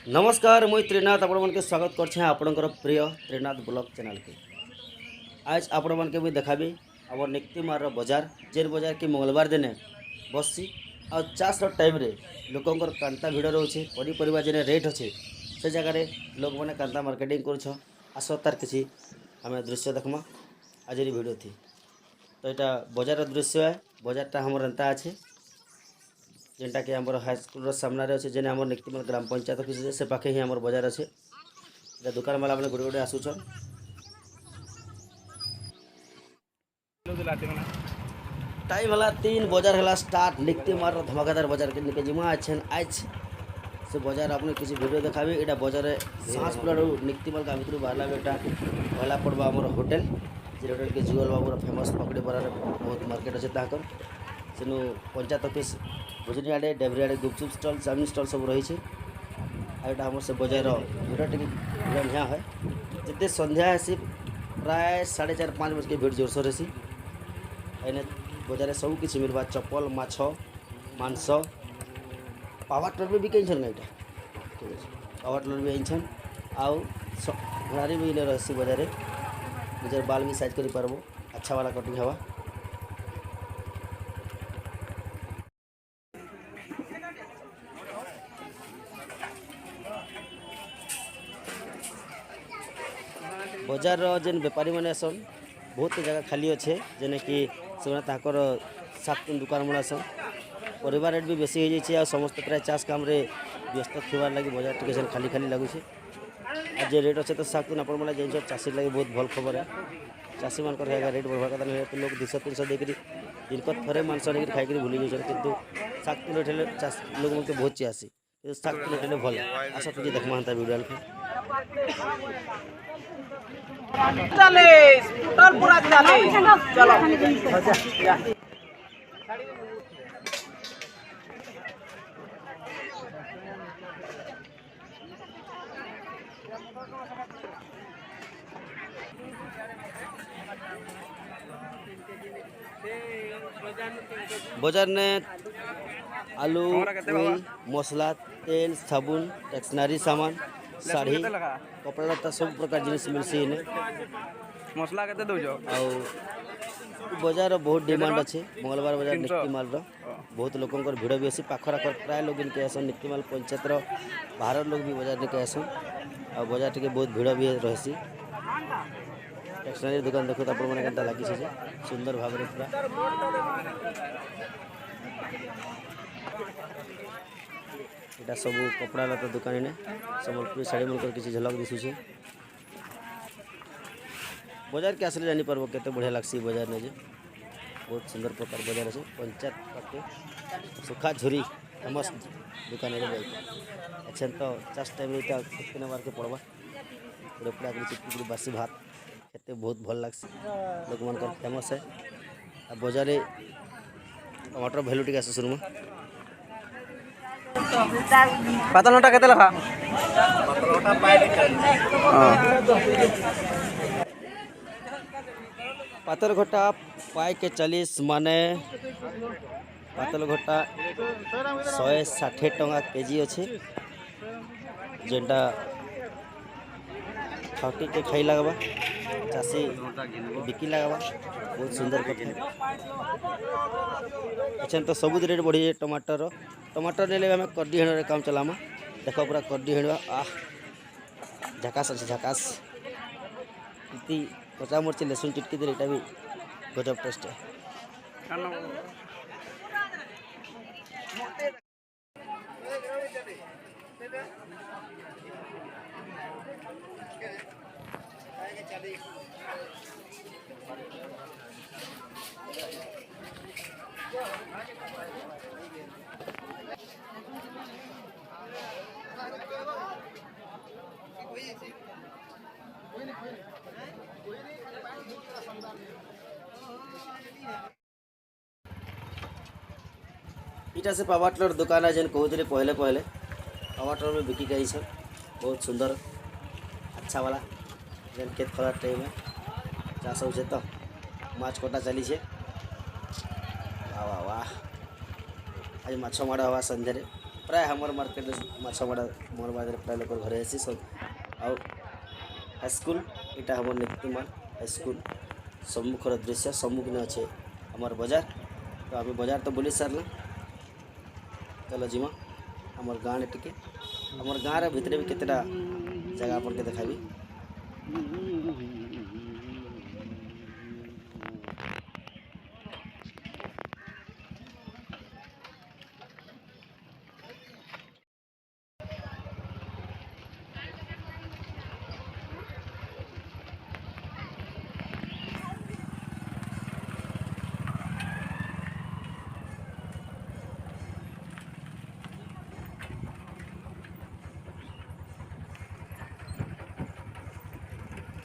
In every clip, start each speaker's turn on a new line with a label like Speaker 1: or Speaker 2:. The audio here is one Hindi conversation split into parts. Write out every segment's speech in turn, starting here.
Speaker 1: नमस्कार मुई त्रिनाथ आपण मन के स्वागत करछे आपणकर प्रिय त्रिनाथ ब्लॉग चैनल के। आज आपण मन के भी देखाबी आम निक्तिमार बाजार जेन बाजार की मंगलवार दिन बसी आ चाष टाइम रे लोकंर कांता भिड़ रोचे पनीपरिया जेने रेट अच्छे से जगह लोक मैंने कांता मार्केटिंग कर आस तार किसी आम दृश्य देखमा आज भिडियो थी। तो यहाँ बाजार दृश्य है बाजारटा हमर एंता अच्छे जेनटा कि आम हाईस्कल सामने अच्छे जेने आम निक्तिमाल ग्राम पंचायत ऑफिस से पाखे ही आम बाजार अच्छे दुकान वाला मैंने गोटे गोटे आसुचन टाइम है 3 बजार है स्टार्ट निक्तिमार धमाकेदार बाजार के निके जिमा अच्छे आज से बाजार आपने किसी वीडियो देखाबी। यहाँ बाजार सांसपुर निक्तिमाल गाँव भर बाहर बेटा पहला पड़वा आम होटेल जे होटेल के जुगल बाबूर फेमस पकड़ी बरार बहुत मार्केट अच्छे ताकर सेनु पंचायत ऑफिस भुजनी आड़े डेबरी आड़े गुपचुप स्टल चाउमिन स्टल सब रही है। आम से बजार भिड़ टे बढ़िया है जिते संध्या है प्राय 4:30-5 बजे भीड़ जोरसोर हेसी एने बजार सब किसी मिलवा चप्पल माछ मांस पावर टर भी बिकई छन यहाँ ठीक है पावर टर भी आईछन आउ घोड़ारी भी रही बजार निजर बाल भी साइज कर पार्बो अच्छा वाला कटिंग हवा। बजार जेन बेपारी मैंने आसन बहुत जगह खाली अच्छे जेने कि से सात दुकान मन आसन परिवार रेट भी बेसी हो जाए समस्त प्राय चाष काम रे व्यस्त थिबार लगी बजार टे खाली खाली लगुच आज जे रेट अच्छे तो सात दिन आप जान चाषी लगे बहुत भल खबर है चाषी मान रेट बढ़वा कथा नहीं तो लोग 200-300 देकर दिन थरे मांस लेकर खाई भूली जाए कि 7 किलो ठेले लोग मन बहुत चासी 7 किलो ठेले भल आस तुझे देखमा हता वीडियो चलो बाजार ने आलू मसला तेल साबुन स्टेशनरी सामान शाढ़ी कपड़ा लत्ता सब प्रकार जिनिस मिलसी इने मसला केते दउजो आ बाजार बहुत डिमांड अच्छे मंगलवार बाजार निक्तिमाल बहुत लोकंर भिड़ भी अच्छी पाखराखर प्राय लोग इनके आसन निक्तिमाल पंचायत बाहर लोग भी बाजार निके आसन आ बाजार टे बहुत भिड़ भी रही स्टेशनरी दुकान देखो आप लगी सुंदर भाव पूरा यहाँ सब कपड़ा लता दुकान ने सम्बलपुरी शाढ़ी मन किसी झलक दिशुचे बाजार के आसले जानी पार्ब केते बढ़िया लगसी बाजार ने जे बहुत सुंदर प्रकार बाजार अच्छे पंचायत पाखे सुखा झुरी फेमस दुकान अच्छे तो चाष टाइम कितने बार के पड़वा पूरे पूरा चिपकुड़ी बासी भात खेते बहुत भल लगसी लोक मन फेमस है आ बाजार टमाटर भैलू टी आस शुरू में पातल नोटा केते लखा पातल घोटा पाए के 40 माने पातल घोटा 160 टंका केजी अच्छे जेनटा खाटी के खाई लगवा चाषी बिकी लगवा बहुत सुंदर कथा अच्छा तो सब रेट बढ़ी जाए टमाटर ने आम कड्डी हेण काम चलामा देख पूरा कड्डी हेणवा झकास अच्छे झकास इतनी कचा मरची लहसुन चिटकी दे भी गजब टेस्ट है। इटा से पावर टिलर दुकान है जेन कहते पहले पावर टिलर में बिकी गई है बहुत सुंदर अच्छा वाला जेन खेत खड़ा टाइम में चाष हो तो माछ कटा चली वाह वाह वाह आज माछ माड़ हवा संध्यारे प्राय हमर मार्केट माछ मड़ा मंगलवार प्राय लोक घरे आसी सब आउ हाईस्कूल इटा हमर निक्तिमाल हाईस्कूल सम्मुखर दृश्य सम्मुखीन अच्छे हमार बाजार तो आम बाजार तो बुली सारला चलो जीमा हमार गाँव टिके हमार गाँव भितर भी केतेटा जगह अपन के देखाबी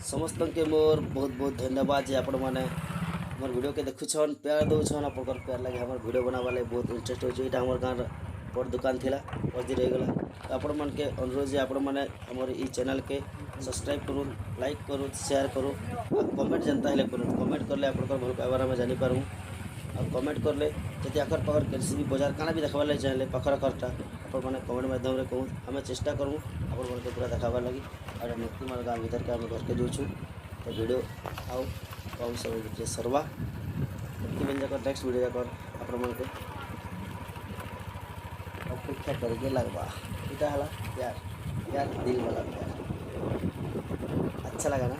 Speaker 1: समस्त के मोर बहुत बहुत धन्यवाद जे आपण मैंने मोर वीडियो के देखुछन प्यार दौछन आप प्यार लगे हमार वीडियो बनावा लगे बहुत इंटरेस्ट होची एटा हमर गाँव बड़ दुकान थिला बहुत दिन रहीगला तो आपण मन के अनुरोध जे आपण मैंने हमर ई चैनल के सब्सक्राइब करूँ लाइक करूँ शेयर करूँ और कमेंट जनता हेले करूँ कमेंट करले आपण भल पाइबार में जानी पारूँ और कमेंट करले जदि आखर पाखर कैसी भी बाजार काना भी देखबार लगे चाहे पाखर आखरटा आप मैंने कमेंट माध्यम से कहूँ आम चेष्टा करूँ आप पूरा देखाबार लगी और निक्तिमाल गाँव भीतर के आम घर के जाऊँ तो वीडियो आउ कम समय भितर सरवा जाकर नेक्स्ट वीडियो जाकर आपण को अपेक्षा करके लगवा इटा हला प्यार प्यार दिल वाला प्यार अच्छा लगा ना।